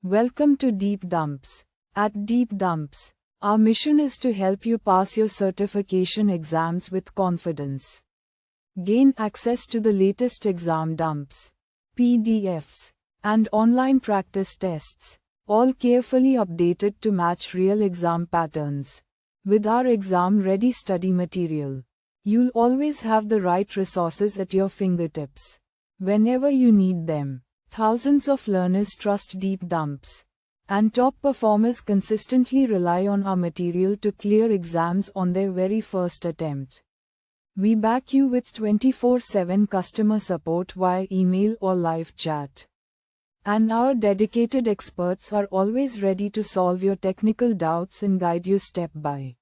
Welcome to Deep Dumps. At Deep Dumps, our mission is to help you pass your certification exams with confidence. Gain access to the latest exam dumps, PDFs, and online practice tests, all carefully updated to match real exam patterns. With our exam-ready study material, you'll always have the right resources at your fingertips whenever you need them. Thousands of learners trust Deep Dumps, and top performers consistently rely on our material to clear exams on their very first attempt. We back you with 24/7 customer support via email or live chat. And our dedicated experts are always ready to solve your technical doubts and guide you step by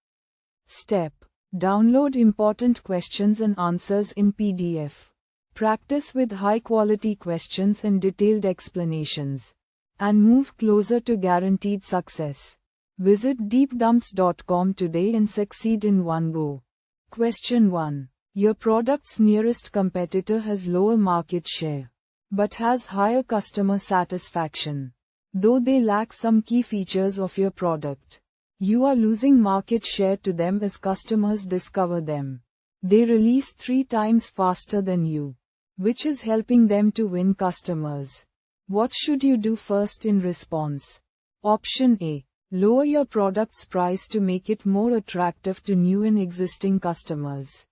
step. Download important questions and answers in PDF. Practice with high-quality questions and detailed explanations, and move closer to guaranteed success. Visit deepdumps.com today and succeed in one go. Question 1. Your product's nearest competitor has lower market share, but has higher customer satisfaction. Though they lack some key features of your product, you are losing market share to them as customers discover them. They release 3 times faster than you, which is helping them to win customers. What should you do first in response? Option A. Lower your product's price to make it more attractive to new and existing customers.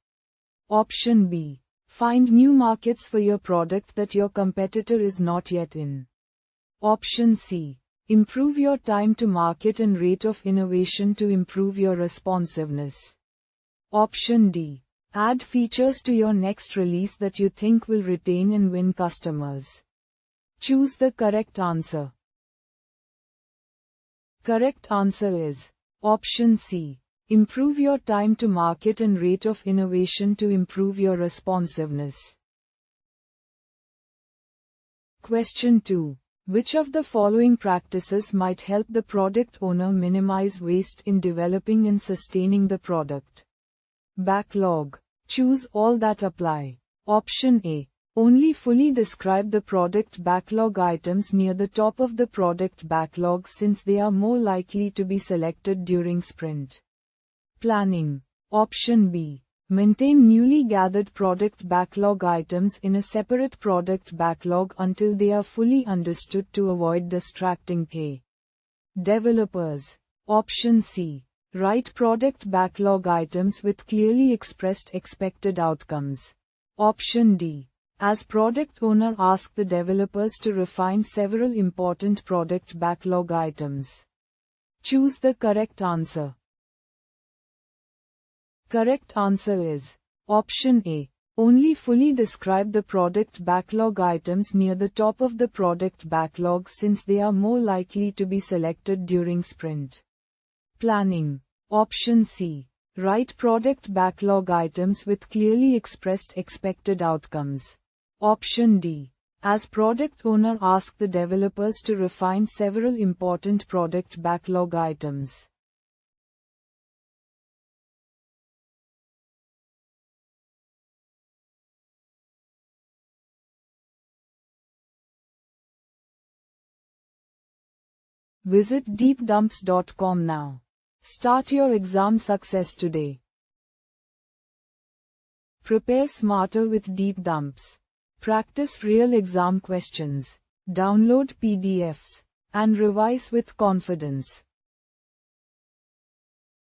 Option B. Find new markets for your product that your competitor is not yet in. Option C. Improve your time to market and rate of innovation to improve your responsiveness. Option D. Add features to your next release that you think will retain and win customers. Choose the correct answer. Correct answer is Option C. Improve your time to market and rate of innovation to improve your responsiveness. Question 2. Which of the following practices might help the product owner minimize waste in developing and sustaining the product? Backlog. Choose all that apply. Option A. Only fully describe the product backlog items near the top of the product backlog since they are more likely to be selected during sprint planning. Option B. Maintain newly gathered product backlog items in a separate product backlog until they are fully understood to avoid distracting developers. Option C. Write product backlog items with clearly expressed expected outcomes. Option D. As product owner, ask the developers to refine several important product backlog items. Choose the correct answer. Correct answer is Option A. Only fully describe the product backlog items near the top of the product backlog since they are more likely to be selected during sprint planning. Option C. Write product backlog items with clearly expressed expected outcomes. Option D. As product owner, ask the developers to refine several important product backlog items. Visit deepdumps.com now. Start your exam success today. Prepare smarter with Deep Dumps. Practice real exam questions. Download PDFs and revise with confidence.